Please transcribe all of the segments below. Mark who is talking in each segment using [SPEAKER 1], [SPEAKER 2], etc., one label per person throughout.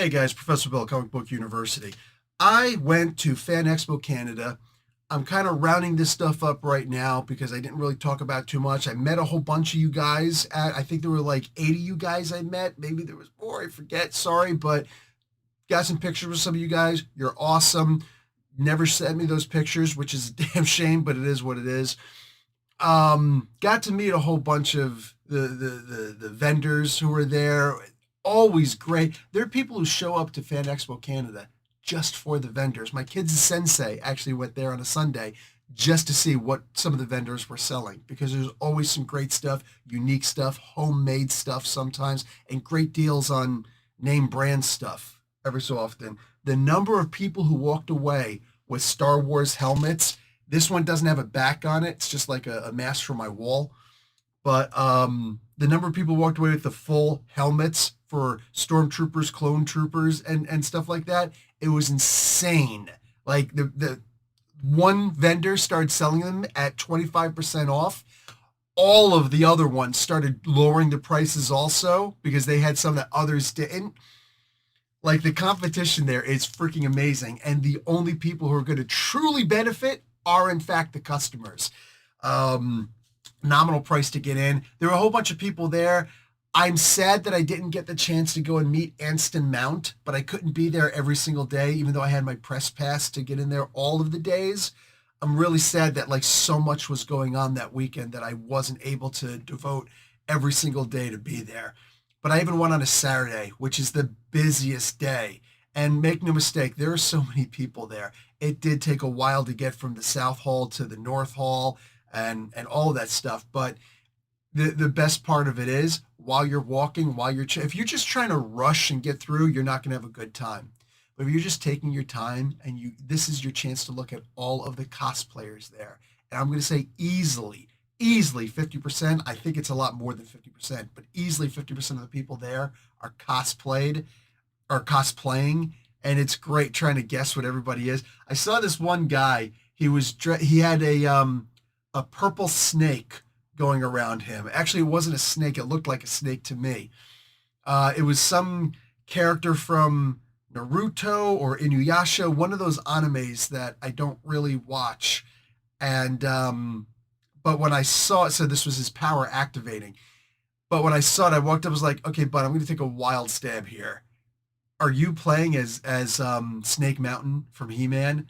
[SPEAKER 1] Hey guys, Professor Bill, Comic Book University. I went to Fan Expo Canada. I'm kind of rounding this stuff up right now because I didn't really talk about too much. I met a whole bunch of you guys I think there were like 80 you guys I met. Maybe there was more, I forget. Sorry, but got some pictures with some of you guys. You're awesome. Never sent me those pictures, which is a damn shame, but it is what it is. Got to meet a whole bunch of the vendors who were there. Always great. There are people who show up to Fan Expo Canada just for the vendors. My kid's sensei actually went there on a Sunday just to see what some of the vendors were selling because there's always some great stuff, unique stuff, homemade stuff sometimes, and great deals on name brand stuff every so often. The number of people who walked away with Star Wars helmets. This one doesn't have a back on it. It's just like a mask for my wall. But the number of people walked away with the full helmets for stormtroopers, clone troopers, and stuff like that, it was insane. Like the one vendor started selling them at 25% off. All of the other ones started lowering the prices also because they had some that others didn't. Like the competition there is freaking amazing. And the only people who are going to truly benefit are in fact the customers. Nominal price to get in. There were a whole bunch of people there. I'm sad that I didn't get the chance to go and meet Anston Mount, but I couldn't be there every single day, even though I had my press pass to get in there all of the days. I'm really sad that like so much was going on that weekend that I wasn't able to devote every single day to be there. But I even went on a Saturday, which is the busiest day. And make no mistake, there are so many people there. It did take a while to get from the South Hall to the North Hall and all of that stuff. But the best part of it is while you're walking, if you're just trying to rush and get through, you're not going to have a good time. But if you're just taking your time and this is your chance to look at all of the cosplayers there. And I'm going to say easily 50%. I think it's a lot more than 50%, but easily 50% of the people there are cosplaying, and it's great trying to guess what everybody is. I saw this one guy. He had a purple snake going around him. Actually, it wasn't a snake. It looked like a snake to me. It was some character from Naruto or Inuyasha, one of those animes that I don't really watch. And but when I saw it, so this was his power activating. But when I saw it, I walked up, I was like, okay, bud, I'm going to take a wild stab here. Are you playing as Snake Mountain from He-Man?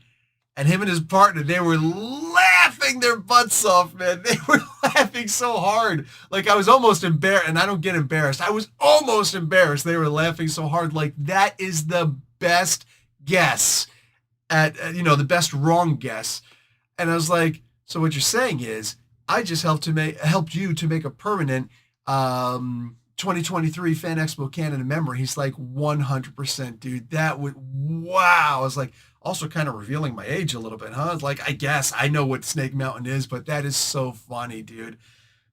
[SPEAKER 1] And him and his partner, they were laughing their butts off, man. They were laughing so hard. Like I was almost embarrassed, and I don't get embarrassed. I was almost embarrassed. They were laughing so hard. Like that is the best guess at, the best wrong guess. And I was like, so what you're saying is I just helped you to make a permanent 2023 Fan Expo Canada memory. He's like 100%, dude. That would, wow. I was like, also kind of revealing my age a little bit, huh? Like, I guess I know what Snake Mountain is, but that is so funny, dude.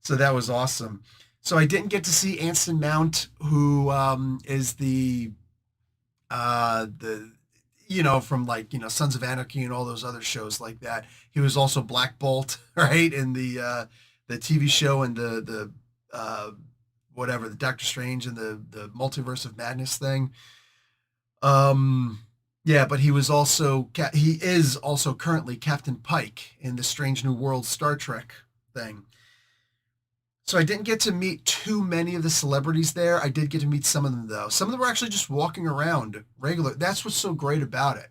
[SPEAKER 1] So that was awesome. So I didn't get to see Anston Mount, who is the from like, Sons of Anarchy and all those other shows like that. He was also Black Bolt, right? In the TV show and the whatever, the Doctor Strange and the Multiverse of Madness thing. Yeah, but he is also currently Captain Pike in the Strange New Worlds Star Trek thing. So I didn't get to meet too many of the celebrities there. I did get to meet some of them though. Some of them were actually just walking around regular. That's what's so great about it.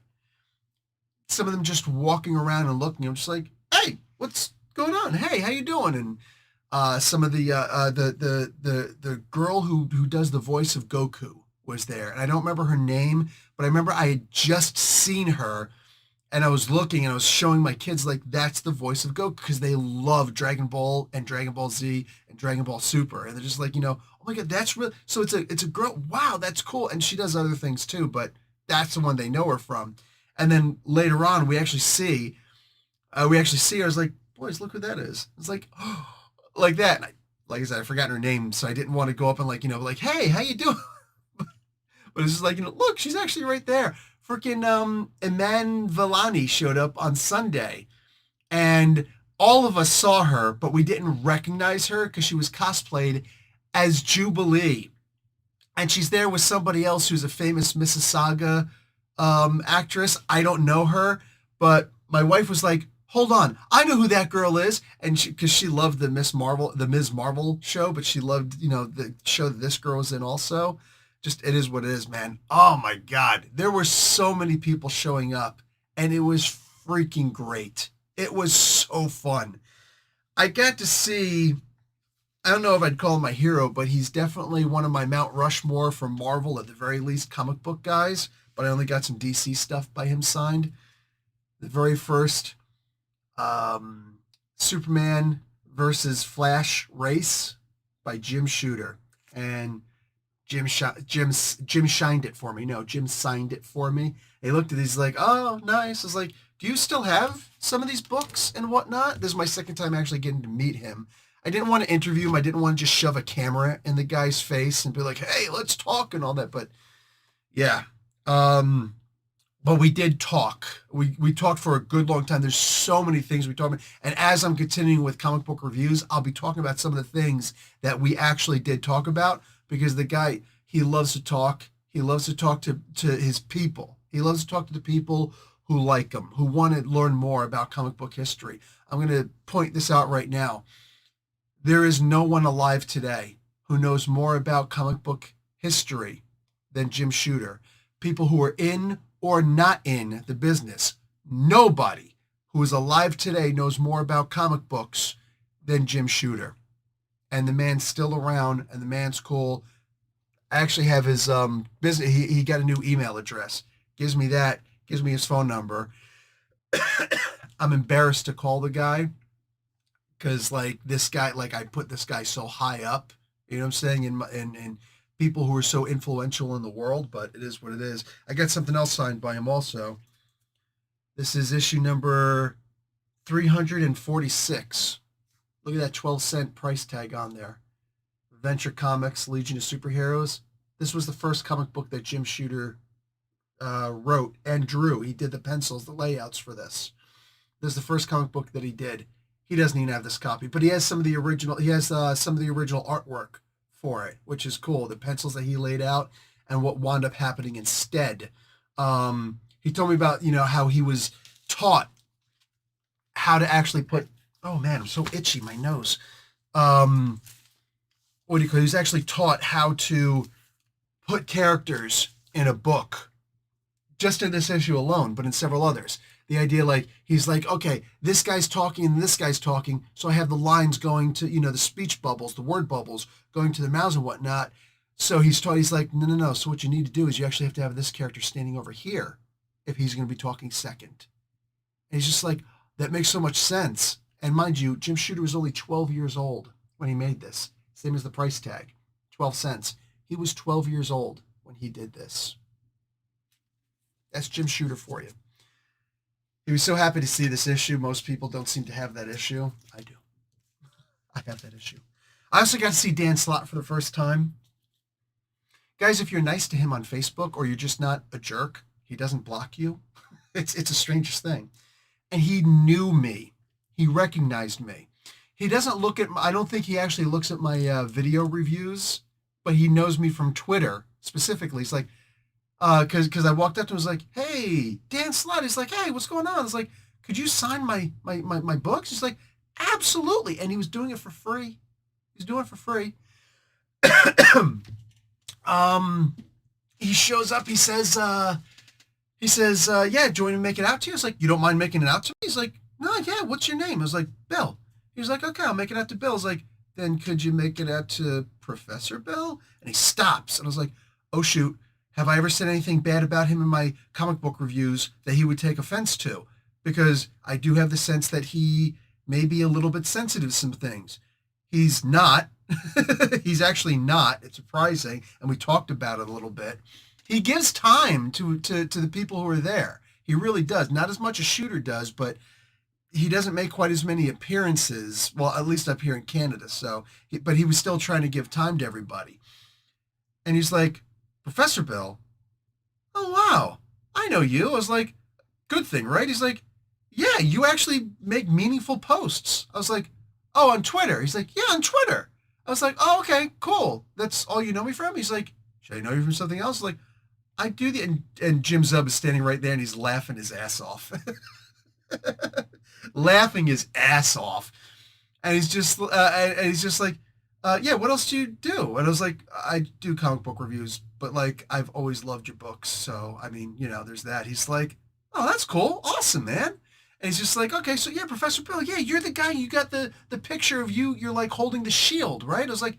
[SPEAKER 1] Some of them just walking around and looking. I'm just like, hey, what's going on? Hey, how you doing? And some of the girl who does the voice of Goku was there, and I don't remember her name, but I remember I had just seen her, and I was looking and I was showing my kids like that's the voice of Goku because they love Dragon Ball and Dragon Ball Z and Dragon Ball Super, and they're just like, oh my god, that's real. So it's a girl. Wow, that's cool, and she does other things too, but that's the one they know her from. And then later on, we actually see her. I was like, boys, look who that is. It's like, oh, like that. And like I said, I forgot her name, so I didn't want to go up and like, hey, how you doing? But it's just like, look, she's actually right there. Freaking Iman Vellani showed up on Sunday. And all of us saw her, but we didn't recognize her because she was cosplayed as Jubilee. and she's there with somebody else who's a famous Mississauga actress. I don't know her, but my wife was like, "Hold on, I know who that girl is," and because she loved the Ms. Marvel show, but she loved the show that this girl was in also. Just it is what it is, man. Oh my God, there were so many people showing up, and it was freaking great. It was so fun. I got to see. I don't know if I'd call him my hero, but he's definitely one of my Mount Rushmore from Marvel, at the very least, comic book guys. But I only got some DC stuff by him signed. The very first Superman versus Flash race by Jim Shooter, and Jim shined it for me. No, Jim signed it for me. He looked at these like, "Oh, nice." I was like, "Do you still have some of these books and whatnot?" This is my second time actually getting to meet him. I didn't want to interview him. I didn't want to just shove a camera in the guy's face and be like, "Hey, let's talk," and all that. But yeah, but we did talk. We talked for a good long time. There's so many things we talked about. And as I'm continuing with comic book reviews, I'll be talking about some of the things that we actually did talk about, because the guy, he loves to talk. He loves to talk to his people. He loves to talk to the people who like him, who want to learn more about comic book history. I'm going to point this out right now. There is no one alive today who knows more about comic book history than Jim Shooter. People who are in or not in the business, nobody who is alive today knows more about comic books than Jim Shooter. And the man's still around, and the man's cool. I actually have his business. He got a new email address. Gives me that. Gives me his phone number. I'm embarrassed to call the guy, because like this guy, like I put this guy so high up, you know what I'm saying, in people who are so influential in the world, but it is what it is. I got something else signed by him also. This is issue number 346. Look at that 12-cent price tag on there. Venture Comics, Legion of Superheroes. This was the first comic book that Jim Shooter wrote and drew. He did the pencils, the layouts for this. This is the first comic book that he did. He doesn't even have this copy, but he has some of the original. He has some of the original artwork for it, which is cool. The pencils that he laid out and what wound up happening instead. He told me about how he was taught how to actually put. Oh man, I'm so itchy, my nose. What do you call it? He was actually taught how to put characters in a book, just in this issue alone, but in several others. The idea, like, he's like, okay, this guy's talking and this guy's talking, so I have the lines going to, the speech bubbles, the word bubbles going to their mouths and whatnot. So he's taught, he's like, no. So what you need to do is you actually have to have this character standing over here if he's going to be talking second. And he's just like, that makes so much sense. And mind you, Jim Shooter was only 12 years old when he made this. Same as the price tag, 12 cents. He was 12 years old when he did this. That's Jim Shooter for you. He was so happy to see this issue. Most people don't seem to have that issue. I do. I have that issue. I also got to see Dan Slott for the first time. Guys, if you're nice to him on Facebook, or you're just not a jerk, he doesn't block you. It's a strangest thing. And he knew me. He recognized me. He doesn't look at, I don't think he actually looks at my video reviews, but he knows me from Twitter specifically. He's like, because I walked up to him and was like, "Hey, Dan Slott." He's like, "Hey, what's going on?" I was like, "Could you sign my books?" He's like, "Absolutely." And he was doing it for free. He's doing it for free. He shows up, he says, "Yeah, do you want to make it out to you?" I was like, "You don't mind making it out to me?" He's like, "No, yeah, what's your name?" I was like, "Bill." He was like, "Okay, I'll make it out to Bill." I was like, "Then could you make it out to Professor Bill?" And he stops. And I was like, "Oh, shoot. Have I ever said anything bad about him in my comic book reviews that he would take offense to?" Because I do have the sense that he may be a little bit sensitive to some things. He's not. He's actually not. It's surprising. And we talked about it a little bit. He gives time to the people who are there. He really does. Not as much as Shooter does, but he doesn't make quite as many appearances. Well, at least up here in Canada. But he was still trying to give time to everybody. And he's like, "Professor Bill? Oh, wow. I know you." I was like, "Good thing, right?" He's like, "Yeah, you actually make meaningful posts." I was like, "Oh, on Twitter?" He's like, "Yeah, on Twitter." I was like, "Oh, okay, cool. That's all you know me from?" He's like, should I know you from something else? Like, I do the, and Jim Zub is standing right there and he's laughing his ass off. Laughing his ass off. And he's just like, yeah, what else do you do? And I was like, I do comic book reviews, but like, I've always loved your books. So, I mean, there's that. He's like, oh, that's cool. Awesome, man. And he's just like, okay, so yeah, Professor Bill, yeah, you're the guy, you got the picture of you, you're like holding the shield, right? I was like,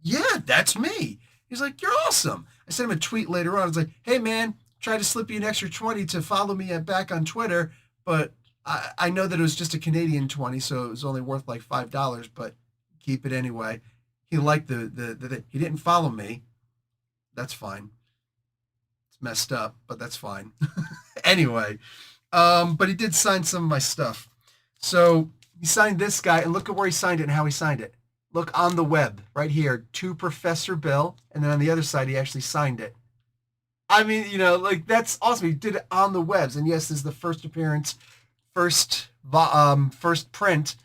[SPEAKER 1] yeah, that's me. He's like, you're awesome. I sent him a tweet later on. I was like, hey, man, try to slip you an extra 20 to follow me back on Twitter, but I know that it was just a Canadian 20, so it was only worth like $5, but keep it anyway. He liked he didn't follow me. That's fine. It's messed up, but that's fine. Anyway, but he did sign some of my stuff. So he signed this guy, and look at where he signed it and how he signed it. Look on the web right here, to Professor Bill, and then on the other side, he actually signed it. I mean, like that's awesome. He did it on the webs, and yes, this is the first appearance, first print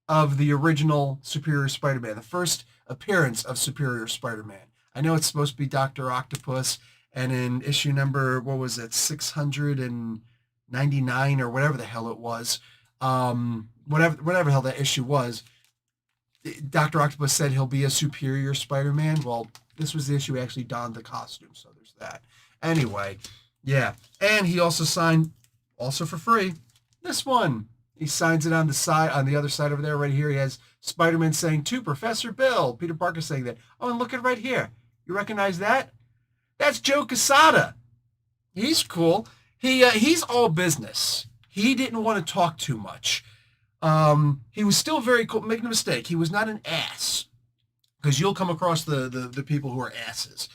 [SPEAKER 1] of the original Superior Spider-Man, the first appearance of Superior Spider-Man. I know it's supposed to be Dr. Octopus, and in issue number, what was it, 699 or whatever the hell it was, whatever the hell that issue was, Dr. Octopus said he'll be a Superior Spider-Man. Well, this was the issue he actually donned the costume, so there's that. Anyway, yeah. And he also signed, also for free, this one. He signs it on the other side over there, right here. He has Spider-Man saying, to Professor Bill. Peter Parker saying that. Oh, and look at right here. You recognize that? That's Joe Quesada. He's cool. He's all business. He didn't want to talk too much. He was still very cool. Make no mistake, he was not an ass, because you'll come across the people who are asses.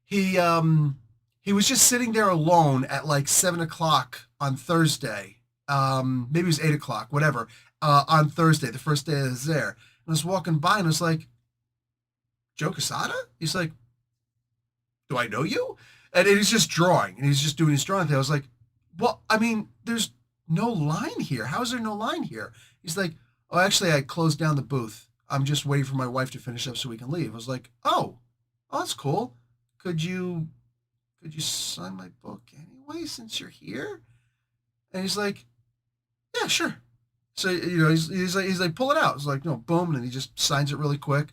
[SPEAKER 1] He was just sitting there alone at like 7 o'clock on Thursday. Maybe it was 8 o'clock, whatever. On Thursday, the first day I was there, and I was walking by and I was like, Joe Quesada? He's like, do I know you? And he's just drawing, and he's just doing his drawing thing. I was like, well, I mean, there's no line here. How is there no line here? He's like, oh, actually, I closed down the booth. I'm just waiting for my wife to finish up so we can leave. I was like, oh, that's cool. Could you sign my book anyway since you're here? And he's like, yeah, sure. So he's like, pull it out. It's like, no, boom, and he just signs it really quick.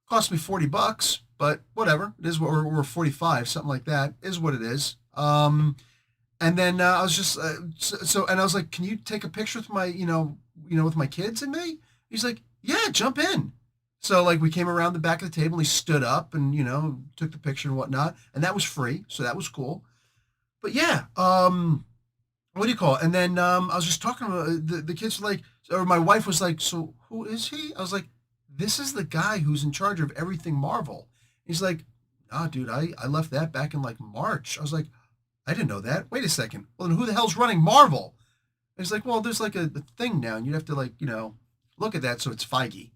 [SPEAKER 1] Cost me $40, but whatever. It is what we're 45, something like that. Is what it is. And then I was just and I was like, can you take a picture with my with my kids and me? He's like, yeah, jump in. So like we came around the back of the table. And he stood up and took the picture and whatnot, and that was free, so that was cool. But yeah, what do you call it? And then I was just talking about the kids were like, or my wife was like, so who is he? I was like, this is the guy who's in charge of everything Marvel. He's like, ah, dude, I left that back in like March. I was like, I didn't know that. Wait a second. Well, then who the hell's running Marvel? And he's like, well, there's like a thing now, and you'd have to like, look at that, so it's Feige.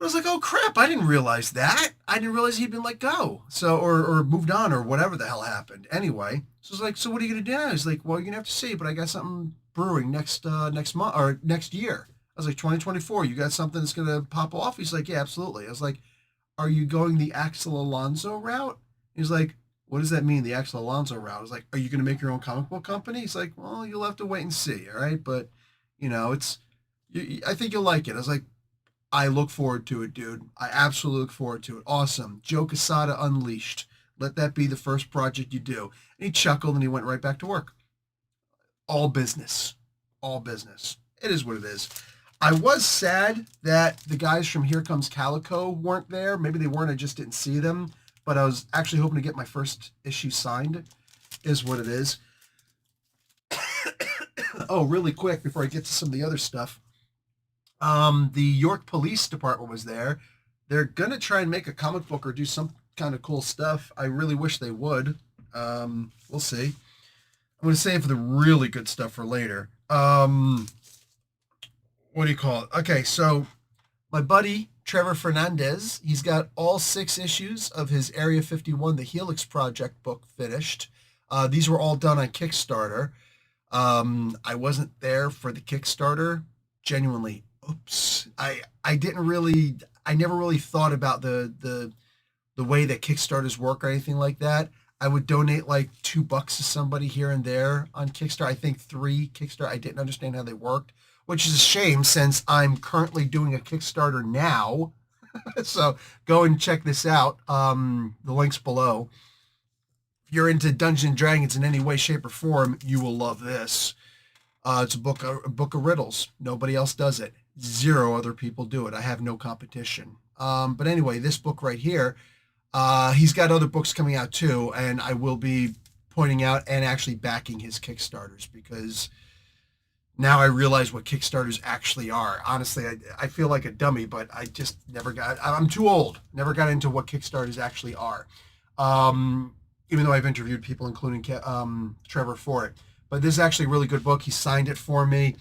[SPEAKER 1] I was like, oh crap, I didn't realize that. I didn't realize he'd been let go. So, or moved on, or whatever the hell happened. Anyway, so I was like, so what are you going to do now? He's like, well, you're going to have to see, but I got something brewing next month, or next year. I was like, 2024, you got something that's going to pop off? He's like, yeah, absolutely. I was like, are you going the Axel Alonso route? He's like, what does that mean, the Axel Alonso route? I was like, are you going to make your own comic book company? He's like, well, you'll have to wait and see, all right? But, I think you'll like it. I was like, I look forward to it, dude. I absolutely look forward to it. Awesome. Joe Quesada Unleashed. Let that be the first project you do. And he chuckled and he went right back to work. All business. All business. It is what it is. I was sad that the guys from Here Comes Calico weren't there. Maybe they weren't. I just didn't see them. But I was actually hoping to get my first issue signed, is what it is. Oh, really quick before I get to some of the other stuff. The York Police Department was there. They're going to try and make a comic book or do some kind of cool stuff. I really wish they would. We'll see. I'm going to save the really good stuff for later. What do you call it? Okay, so my buddy Trevor Fernandez, he's got all 6 issues of his Area 51, the Helix Project book finished. These were all done on Kickstarter. I wasn't there for the Kickstarter. Genuinely, oops. I never really thought about the the way that Kickstarters work or anything like that. I would donate like $2 to somebody here and there on Kickstarter. I think 3 Kickstarter. I didn't understand how they worked, which is a shame since I'm currently doing a Kickstarter now. So go and check this out. The link's below. If you're into Dungeons and Dragons in any way, shape, or form, you will love this. It's a book of riddles. Nobody else does it. 0 other people do it. I have no competition. But anyway, this book right here, he's got other books coming out too, and I will be pointing out and actually backing his Kickstarters because now I realize what Kickstarters actually are. Honestly, I feel like a dummy, but I just never got, I'm too old. Never got into what Kickstarters actually are. Even though I've interviewed people, including Trevor, for it. But this is actually a really good book. He signed it for me.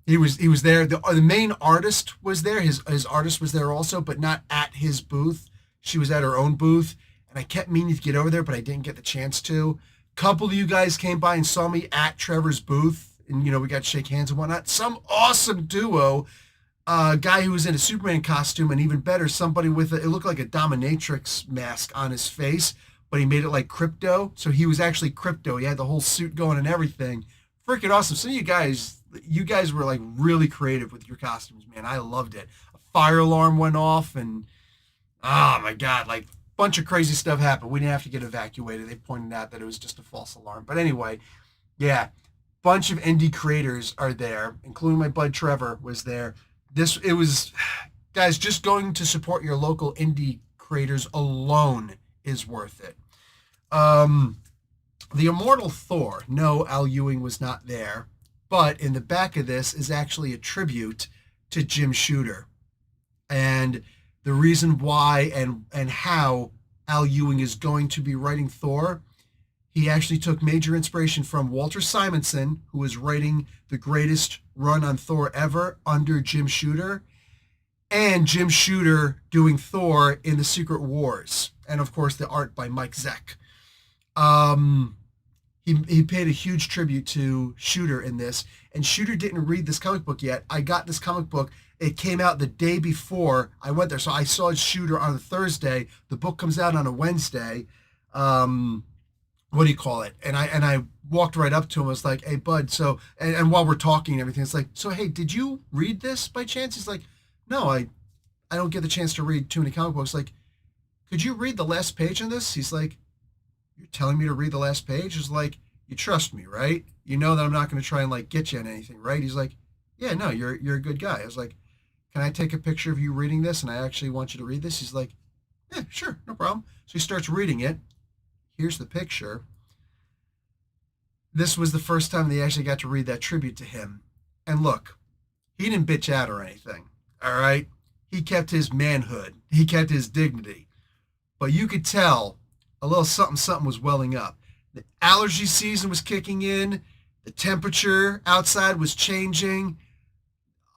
[SPEAKER 1] He was there. The main artist was there. His artist was there also, but not at his booth. She was at her own booth, and I kept meaning to get over there, but I didn't get the chance to. Couple of you guys came by and saw me at Trevor's booth, and we got to shake hands and whatnot. Some awesome duo. Guy who was in a Superman costume, and even better, somebody with it looked like a dominatrix mask on his face, but he made it like Crypto, so he was actually Crypto. He had the whole suit going and everything. Freaking awesome. Some of you guys were like really creative with your costumes, man. I loved it. A fire alarm went off, and oh my god, like bunch of crazy stuff happened. We didn't have to get evacuated. They pointed out that it was just a false alarm. But anyway, yeah, bunch of indie creators are there, including my bud Trevor was there. It was, guys, just going to support your local indie creators alone is worth it. The Immortal Thor, no, Al Ewing was not there, but in the back of this is actually a tribute to Jim Shooter. And the reason why and how Al Ewing is going to be writing Thor, he actually took major inspiration from Walter Simonson, who was writing the greatest run on Thor ever under Jim Shooter, and Jim Shooter doing Thor in the Secret Wars, and of course the art by Mike Zeck. He paid a huge tribute to Shooter in this, and Shooter didn't read this comic book yet. I got this comic book. It came out the day before I went there, so I saw Shooter on a Thursday. The book comes out on a Wednesday. What do you call it? And I walked right up to him. I was like, "Hey, bud." So and while we're talking and everything, it's like, "So hey, did you read this by chance?" He's like, "No, I don't get the chance to read too many comic books." Like, "Could you read the last page on this?" He's like, "You're telling me to read the last page?" He's like, "You trust me, right? You know that I'm not going to try and like get you on anything, right?" He's like, "Yeah, no, you're a good guy." I was like, "Can I take a picture of you reading this? And I actually want you to read this." He's like, "Yeah, sure, no problem." So he starts reading it. Here's the picture. This was the first time they actually got to read that tribute to him. And look, he didn't bitch out or anything, all right? He kept his manhood. He kept his dignity. But you could tell a little something, something was welling up. The allergy season was kicking in. The temperature outside was changing.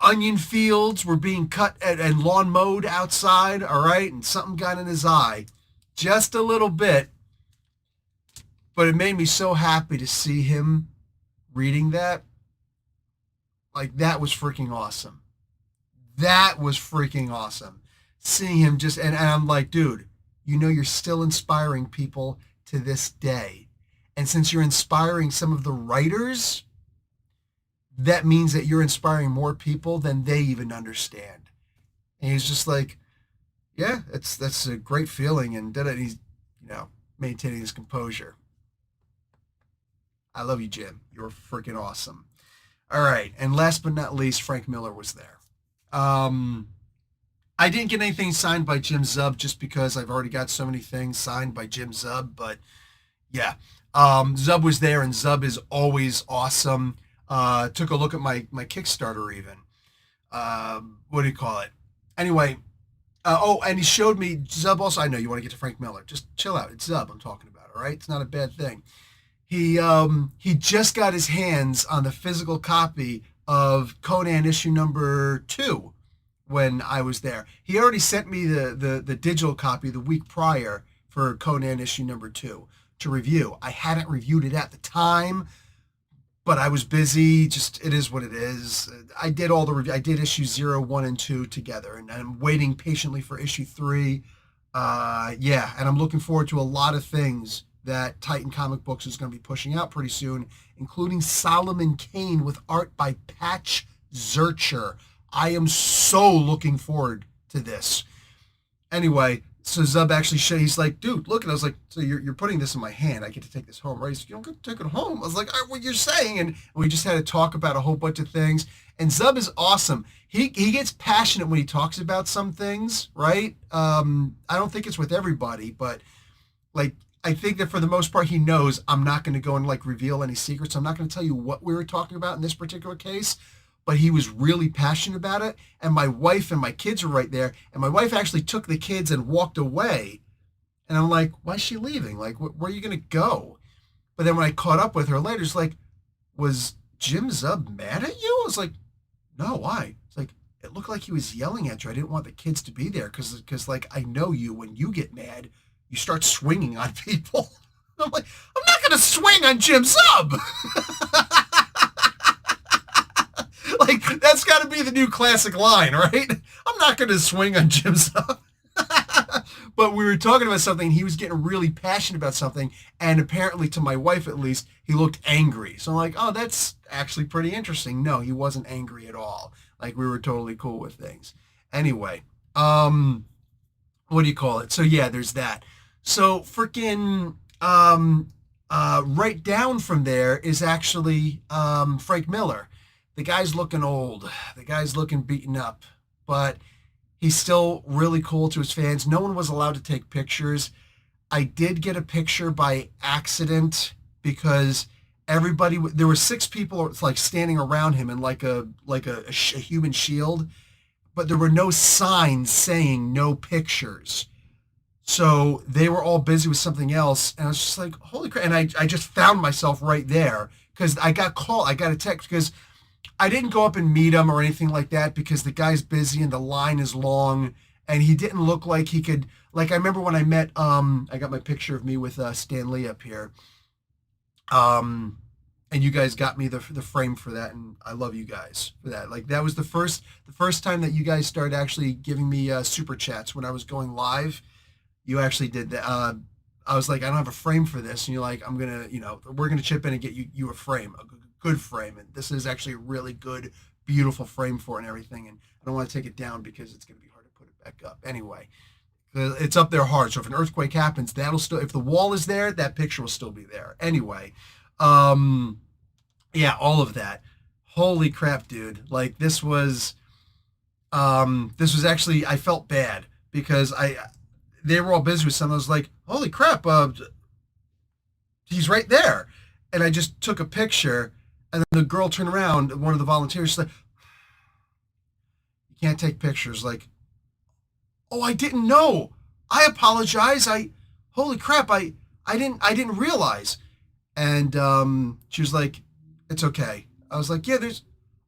[SPEAKER 1] Onion fields were being cut and lawn mowed outside, all right? And something got in his eye. Just a little bit. But it made me so happy to see him reading that. Like, that was freaking awesome. That was freaking awesome. Seeing him just, and I'm like, dude, you're still inspiring people to this day. And since you're inspiring some of the writers, that means that you're inspiring more people than they even understand. And he's just like, yeah, that's a great feeling. And he's, maintaining his composure. I love you, Jim. You're freaking awesome. All right. And last but not least, Frank Miller was there. I didn't get anything signed by Jim Zub just because I've already got so many things signed by Jim Zub. But yeah, Zub was there, and Zub is always awesome. Took a look at my Kickstarter even. What do you call it? Anyway, and he showed me Zub also. I know you want to get to Frank Miller. Just chill out. It's Zub I'm talking about, all right? It's not a bad thing. He just got his hands on the physical copy of Conan issue number 2 when I was there. He already sent me the digital copy the week prior for Conan issue number 2 to review. I hadn't reviewed it at the time, but I was busy. Just, it is what it is. I did all the review. I did issue 0, 1, and 2 together, and I'm waiting patiently for issue 3. Yeah, and I'm looking forward to a lot of things that Titan Comic Books is going to be pushing out pretty soon, including Solomon Kane with art by Patch Zurcher. I am so looking forward to this. Anyway, so Zub actually he's like, dude, look, and I was like, so you're putting this in my hand. I get to take this home, right? He's like, you don't get to take it home. I was like, what you're saying, and we just had to talk about a whole bunch of things. And Zub is awesome. He gets passionate when he talks about some things, right? I don't think it's with everybody, but like I think that for the most part he knows I'm not going to go and like reveal any secrets. I'm not going to tell you what we were talking about in this particular case, but he was really passionate about it. And my wife and my kids were right there, and my wife actually took the kids and walked away. And I'm like, why is she leaving? Like, where are you going to go? But then when I caught up with her later, it's like, was Jim Zub mad at you? I was like, no, why? It's like, it looked like he was yelling at you. I didn't want the kids to be there because like, I know you, when you get mad, you start swinging on people. I'm like, I'm not going to swing on Jim Zub. Like, that's got to be the new classic line, right? I'm not going to swing on Jim Zub. But we were talking about something. He was getting really passionate about something. And apparently, to my wife at least, he looked angry. So I'm like, oh, that's actually pretty interesting. No, he wasn't angry at all. Like, we were totally cool with things. Anyway, what do you call it? So yeah, there's that. So freaking right down from there is actually Frank Miller. The guy's looking old. The guy's looking beaten up, but he's still really cool to his fans. No one was allowed to take pictures. I did get a picture by accident because there were six people like standing around him in a human shield, but there were no signs saying no pictures. So they were all busy with something else, and I was just like, holy crap. And I just found myself right there because I got a text because I didn't go up and meet him or anything like that because the guy's busy and the line is long, and he didn't look like he could. Like I remember when I met, I got my picture of me with Stan Lee up here, and you guys got me the frame for that, and I love you guys for that. Like that was the first time that you guys started actually giving me super chats when I was going live. You actually did that. I was like, I don't have a frame for this, and you're like, we're gonna chip in and get you a frame, a good frame, and this is actually a really good, beautiful frame for it and everything. And I don't want to take it down because it's gonna be hard to put it back up. Anyway, it's up there hard. So if an earthquake happens, that'll still. If the wall is there, that picture will still be there. Anyway, yeah, all of that. Holy crap, dude! Like this was actually I felt bad because they were all busy with something. I was like, holy crap, he's right there. And I just took a picture, and then the girl turned around, one of the volunteers, she's like, you can't take pictures. Like, oh, I didn't know. I apologize. Holy crap, I didn't realize. And she was like, it's okay. I was like, yeah,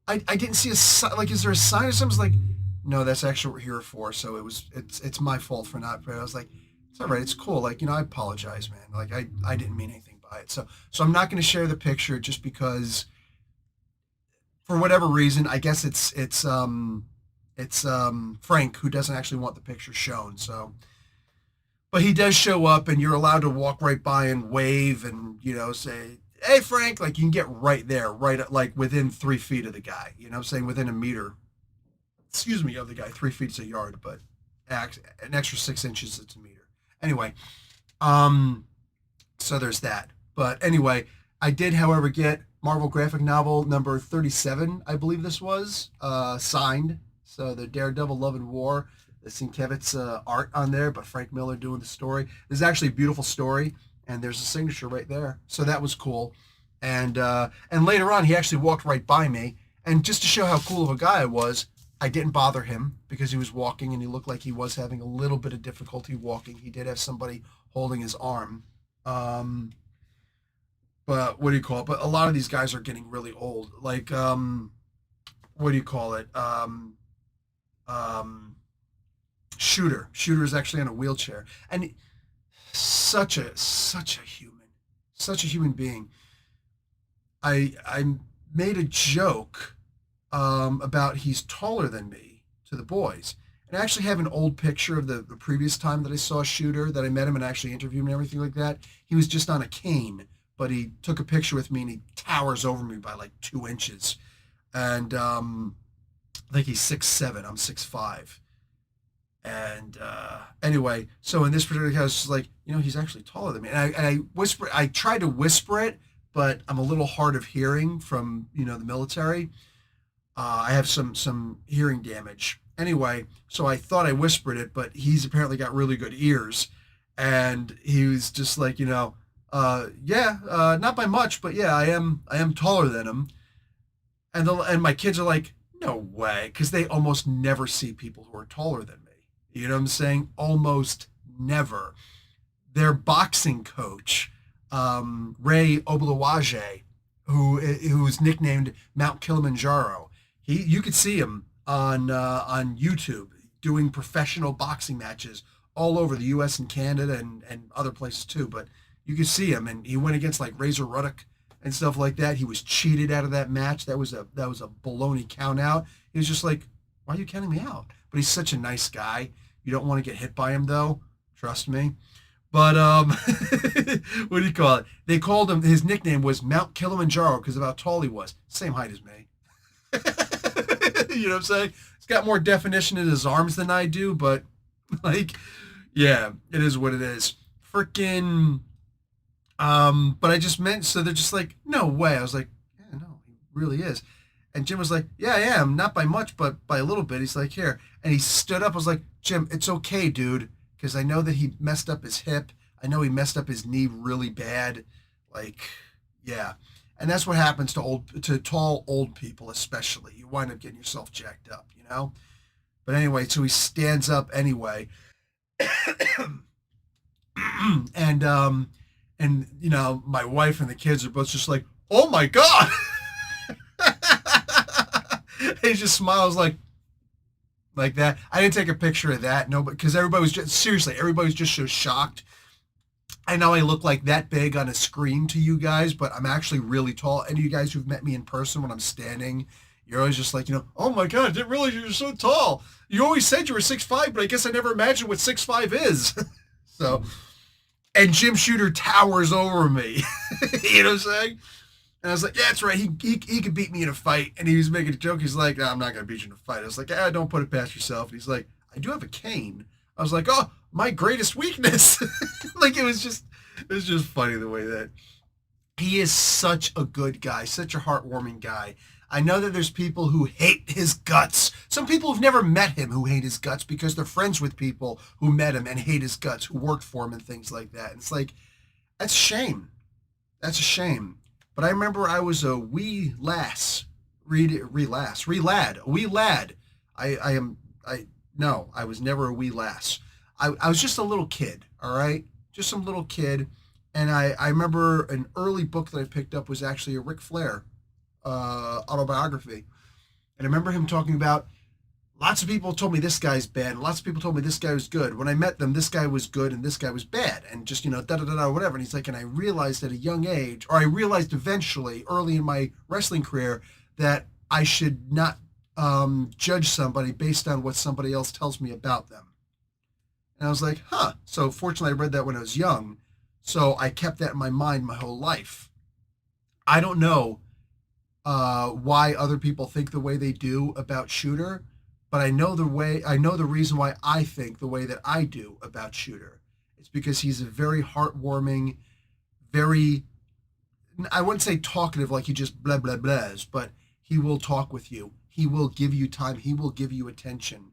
[SPEAKER 1] I didn't see a sign. Like, is there a sign or something? I was like, no, that's actually what we're here for. So it's my fault for not. I was like, it's all right. It's cool. Like, I apologize, man. Like, I didn't mean anything by it. So I'm not going to share the picture just because, for whatever reason, I guess it's Frank who doesn't actually want the picture shown. So, but he does show up, and you're allowed to walk right by and wave and say, hey, Frank. Like, you can get right there, right at, like within 3 feet of the guy. You know what I'm saying? Within a meter, excuse me, of the guy. 3 feet's a yard, but an extra 6 inches, it's a meter. Anyway, so there's that. But anyway, I did, however, get Marvel graphic novel number 37, I believe this was, signed. So the Daredevil Love and War, the Sienkiewicz art on there, but Frank Miller doing the story. This is actually a beautiful story, and there's a signature right there. So that was cool. And later on, he actually walked right by me. And just to show how cool of a guy I was, I didn't bother him because he was walking and he looked like he was having a little bit of difficulty walking. He did have somebody holding his arm. But what do you call it? But a lot of these guys are getting really old. Like, what do you call it? Shooter. Shooter is actually on a wheelchair. And such a human being. I made a joke about he's taller than me to the boys. And I actually have an old picture of the previous time that I saw Shooter, that I met him and actually interviewed him and everything like that. He was just on a cane, but he took a picture with me and he towers over me by like 2 inches. And I think he's 6'7". I'm 6'5". And anyway, so in this particular case, it's like, he's actually taller than me. I tried to whisper it, but I'm a little hard of hearing from, the military. I have some hearing damage. Anyway, so I thought I whispered it, but he's apparently got really good ears. And he was just like, yeah, not by much, but yeah, I am taller than him. And my kids are like, no way, because they almost never see people who are taller than me. You know what I'm saying? Almost never. Their boxing coach, Ray Obulawaje, who's nicknamed Mount Kilimanjaro, you could see him on YouTube doing professional boxing matches all over the U.S. and Canada and other places too. But you could see him, and he went against like Razor Ruddock and stuff like that. He was cheated out of that match. That was a baloney count out. He was just like, why are you counting me out? But he's such a nice guy. You don't want to get hit by him though. Trust me. But what do you call it? They called him. His nickname was Mount Kilimanjaro because of how tall he was. Same height as me. You know what I'm saying? He's got more definition in his arms than I do, but like, yeah, it is what it is. Freaking. But I just meant, so they're just like, no way. I was like, yeah, no, he really is. And Jim was like, yeah, I am. Not by much, but by a little bit. He's like, here. And he stood up. I was like, Jim, it's okay, dude. Because I know that he messed up his hip. I know he messed up his knee really bad. Like, yeah. And that's what happens to tall old people, especially. You wind up getting yourself jacked up, you know? But anyway, so he stands up anyway. and my wife and the kids are both just like, oh my God. He just smiles like that. I didn't take a picture of that, no, but because everybody was just so shocked. I know I look like that big on a screen to you guys, but I'm actually really tall. Any of you guys who've met me in person when I'm standing, you're always just like, oh my God, I didn't realize you were so tall. You always said you were 6'5", but I guess I never imagined what 6'5" is. So, and Jim Shooter towers over me. You know what I'm saying? And I was like, yeah, that's right. He could beat me in a fight. And he was making a joke. He's like, no, I'm not going to beat you in a fight. I was like, don't put it past yourself. And he's like, I do have a cane. I was like, oh, my greatest weakness. Like, it was just funny the way that he is such a good guy, such a heartwarming guy. I know that there's people who hate his guts. Some people who've never met him who hate his guts because they're friends with people who met him and hate his guts, who worked for him and things like that. And it's like, that's a shame. That's a shame. But I remember I was a wee lass, wee lad. No, I was never a wee lass. I was just a little kid, all right? Just some little kid. And I remember an early book that I picked up was actually a Ric Flair autobiography. And I remember him talking about, lots of people told me this guy's bad, and lots of people told me this guy was good. When I met them, this guy was good and this guy was bad, and just, da-da-da-da, whatever. And he's like, and I realized at a young age, or I realized eventually, early in my wrestling career, that I should not judge somebody based on what somebody else tells me about them. And I was like, huh. So fortunately, I read that when I was young. So I kept that in my mind my whole life. I don't know why other people think the way they do about Shooter, but I know the reason why I think the way that I do about Shooter. It's because he's a very heartwarming, very, I wouldn't say talkative like he just blah, blah, blahs, but he will talk with you. He will give you time. He will give you attention.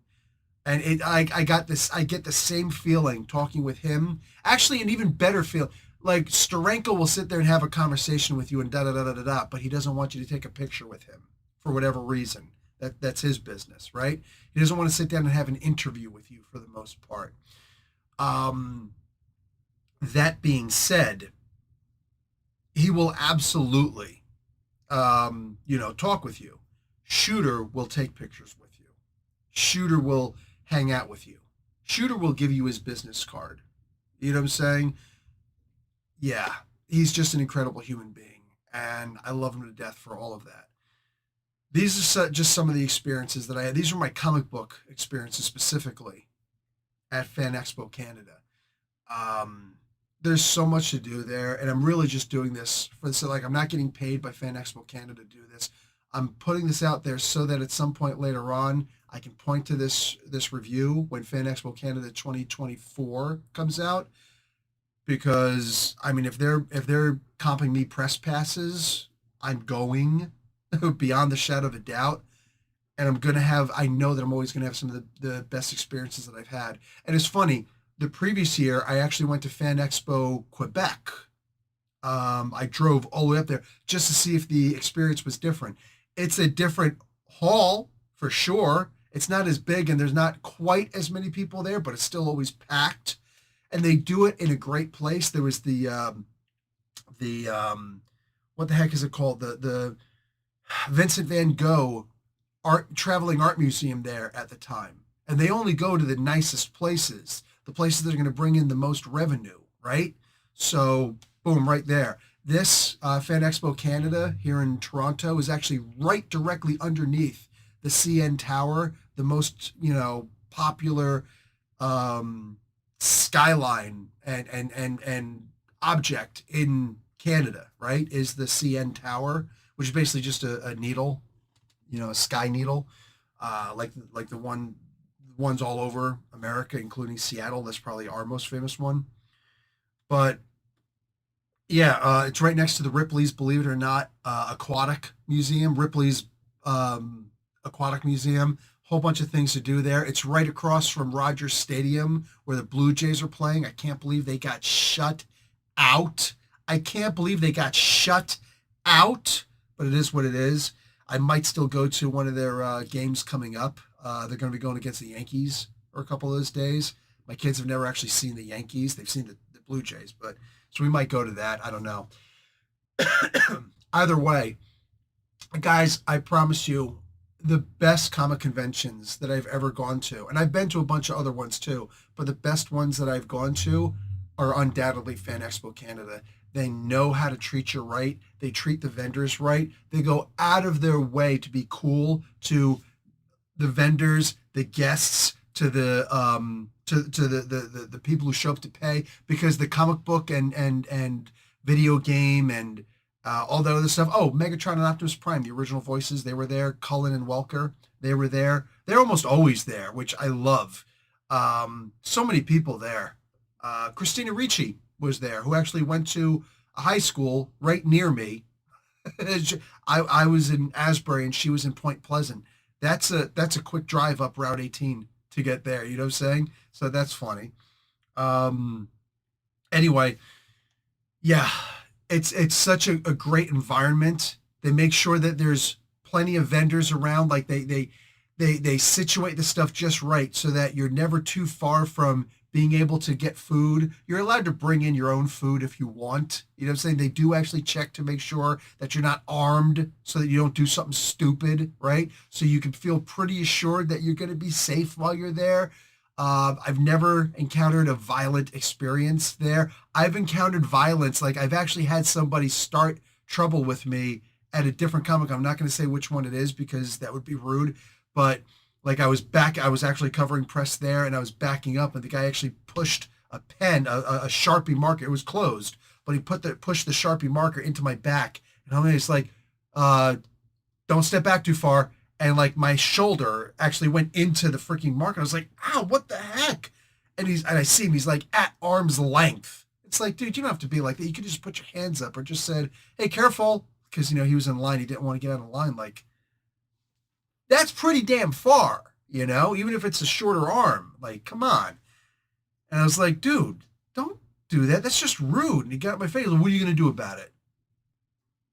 [SPEAKER 1] And I get the same feeling talking with him. Actually, an even better feel. Like, Steranko will sit there and have a conversation with you and da-da-da-da-da, but he doesn't want you to take a picture with him for whatever reason. That's his business, right? He doesn't want to sit down and have an interview with you for the most part. That being said, he will absolutely, talk with you. Shooter will take pictures with you. Shooter will hang out with you. Shooter will give you his business card. You know what I'm saying? Yeah, he's just an incredible human being, and I love him to death for all of that. These are just some of the experiences that I had. These are my comic book experiences specifically at Fan Expo Canada. Um, there's so much to do there, and I'm really just doing this for so like I'm not getting paid by Fan Expo Canada to do this. I'm putting this out there so that at some point later on, I can point to this review when Fan Expo Canada 2024 comes out. Because I mean, if they're comping me press passes, I'm going beyond the shadow of a doubt, and I'm gonna have. I know that I'm always gonna have some of the best experiences that I've had. And it's funny. The previous year, I actually went to Fan Expo Quebec. I drove all the way up there just to see if the experience was different. It's a different hall for sure. It's not as big and there's not quite as many people there, but it's still always packed. And they do it in a great place. There was the what the heck is it called? The Vincent Van Gogh art museum there at the time. And they only go to the nicest places, the places that are going to bring in the most revenue, right? So boom, right there. This Fan Expo Canada here in Toronto is actually right directly underneath the CN Tower, the most popular um, skyline and object in Canada, right? Is the CN Tower, which is basically just a needle, a sky needle, like the ones all over America, including Seattle. That's probably our most famous one. But yeah, it's right next to the Ripley's, believe it or not, aquatic museum. Ripley's aquatic museum. Whole bunch of things to do there. It's right across from Rogers Stadium where the Blue Jays are playing. I can't believe they got shut out. I can't believe they got shut out, but it is what it is. I might still go to one of their games coming up. They're going to be going against the Yankees for a couple of those days. My kids have never actually seen the Yankees. They've seen the Blue Jays, but so we might go to that. I don't know. Either way, guys, I promise you, the best comic conventions that I've ever gone to, and I've been to a bunch of other ones too, but the best ones that I've gone to are undoubtedly Fan Expo Canada. They know how to treat you right. They treat the vendors right. They go out of their way to be cool to the vendors, the guests, to the people who show up to pay, because the comic book and video game and all that other stuff. Oh, Megatron and Optimus Prime, the original voices, they were there. Cullen and Welker, they were there. They're almost always there, which I love. So many people there. Christina Ricci was there, who actually went to a high school right near me. I was in Asbury and she was in Point Pleasant. That's a quick drive up Route 18 to get there. You know what I'm saying? So that's funny. Um, anyway, yeah, it's such a great environment. They make sure that there's plenty of vendors around. Like they situate the stuff just right so that you're never too far from being able to get food. You're allowed to bring in your own food if you want. You know what I'm saying? They do actually check to make sure that you're not armed so that you don't do something stupid, right? So you can feel pretty assured that you're going to be safe while you're there. I've never encountered a violent experience there. I've encountered violence. Like I've actually had somebody start trouble with me at a different comic. I'm not going to say which one it is because that would be rude, but like I was actually covering press there and I was backing up and the guy actually pushed a pen, a Sharpie marker. It was closed, but he pushed the Sharpie marker into my back. And I'm just like, don't step back too far. And like my shoulder actually went into the freaking marker. I was like, ow, what the heck? And I see him, he's like at arm's length. It's like, dude, you don't have to be like that. You could just put your hands up or just said, hey, careful. Because, he was in line. He didn't want to get out of line. Like, that's pretty damn far, even if it's a shorter arm. Like, come on. And I was like, dude, don't do that. That's just rude. And he got in my face. Like, what are you going to do about it?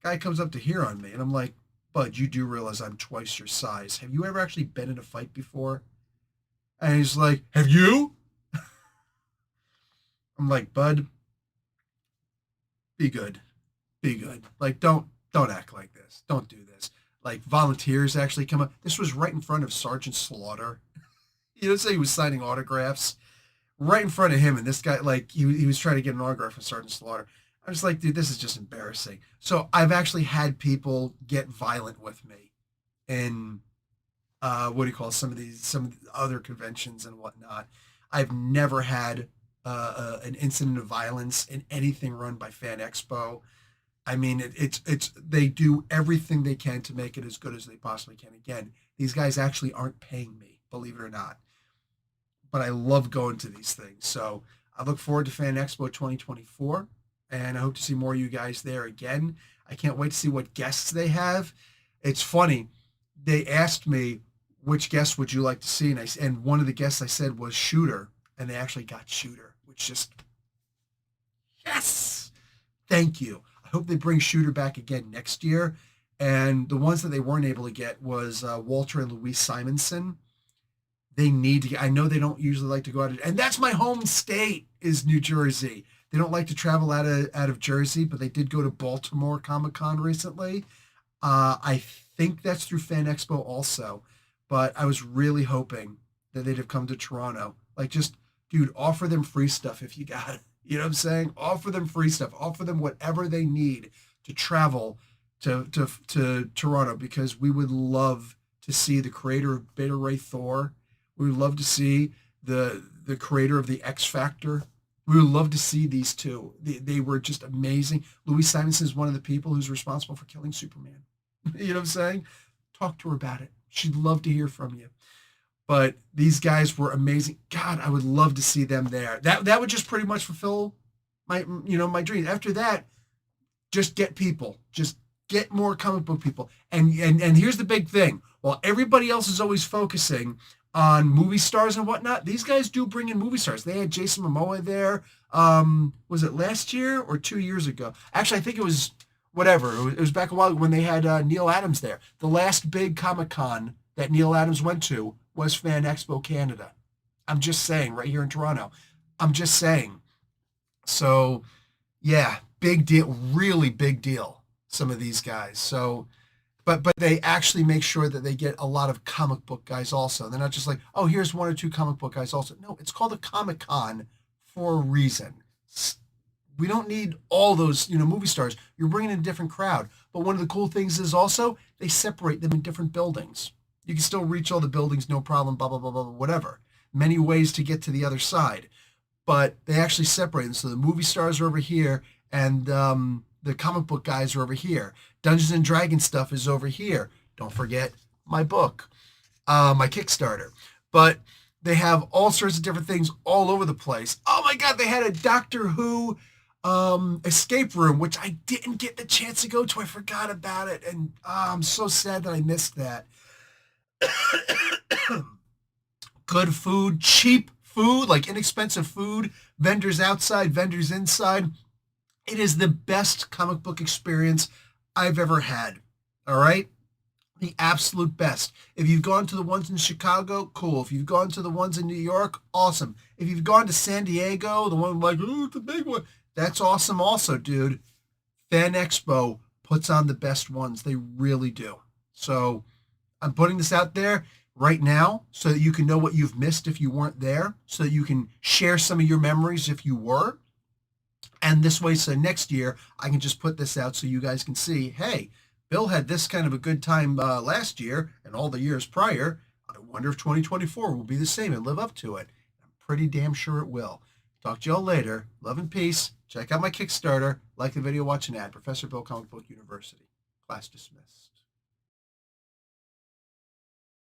[SPEAKER 1] Guy comes up to here on me. And I'm like, bud, you do realize I'm twice your size. Have you ever actually been in a fight before? And he's like, have you? I'm like, bud, be good. Be good. Like, don't act like this. Don't do this. Like, volunteers actually come up. This was right in front of Sergeant Slaughter. Say he was signing autographs right in front of him. And this guy, like, he was trying to get an autograph from Sergeant Slaughter. I was like, dude, this is just embarrassing. So I've actually had people get violent with me in what do you call some of the other conventions and whatnot. I've never had an incident of violence in anything run by Fan Expo. I mean, it's they do everything they can to make it as good as they possibly can. Again, these guys actually aren't paying me, believe it or not, but I love going to these things. So I look forward to Fan Expo 2024, and I hope to see more of you guys there again. I can't wait to see what guests they have. It's funny. They asked me which guests would you like to see, and and one of the guests I said was Shooter, and they actually got Shooter, which just yes, thank you. I hope they bring Shooter back again next year. And the ones that they weren't able to get was Walter and Louise Simonson. They need to get, I know they don't usually like to go and that's my home state is New Jersey. They don't like to travel out of Jersey, but they did go to Baltimore Comic Con recently. I think that's through Fan Expo also, but I was really hoping that they'd have come to Toronto. Like, just, dude, offer them free stuff if you got it. You know what I'm saying? Offer them free stuff. Offer them whatever they need to travel to Toronto, because we would love to see the creator of Beta Ray Thor. We would love to see the creator of the X Factor. We would love to see these two. They were just amazing. Louise Simonson is one of the people who's responsible for killing Superman. You know what I'm saying? Talk to her about it. She'd love to hear from you. But these guys were amazing. God, I would love to see them there. That would just pretty much fulfill my dream. After that, just get people. Just get more comic book people. And here's the big thing. While everybody else is always focusing on movie stars and whatnot, these guys do bring in movie stars. They had Jason Momoa there. Was it last year or 2 years ago? Actually, I think it was whatever. It was back a while ago when they had Neil Adams there. The last big Comic Con that Neil Adams went to was Fan Expo Canada. I'm just saying, right here in Toronto. I'm just saying. So, yeah, big deal, really big deal. Some of these guys. So, but they actually make sure that they get a lot of comic book guys also. They're not just like, oh, here's one or two comic book guys also. No, it's called a Comic Con for a reason. We don't need all those, movie stars. You're bringing in a different crowd. But one of the cool things is also they separate them in different buildings. You can still reach all the buildings, no problem, blah, blah, blah, blah, whatever. Many ways to get to the other side. But they actually separate them. So the movie stars are over here, and the comic book guys are over here. Dungeons and Dragons stuff is over here. Don't forget my book, my Kickstarter. But they have all sorts of different things all over the place. Oh my God, they had a Doctor Who escape room, which I didn't get the chance to go to. I forgot about it. And I'm so sad that I missed that. Good food, cheap food, like inexpensive food, vendors outside, vendors inside. It is the best comic book experience I've ever had. All right? The absolute best. If you've gone to the ones in Chicago, cool. If you've gone to the ones in New York, awesome. If you've gone to San Diego, the one like, oh, the big one, that's awesome also, dude. Fan Expo puts on the best ones. They really do. So I'm putting this out there right now so that you can know what you've missed if you weren't there, so that you can share some of your memories if you were. And this way, so next year, I can just put this out so you guys can see, hey, Bill had this kind of a good time last year and all the years prior. I wonder if 2024 will be the same and live up to it. I'm pretty damn sure it will. Talk to y'all later. Love and peace. Check out my Kickstarter. Like the video, watch an ad. Professor Bill, Comic Book University. Class dismissed.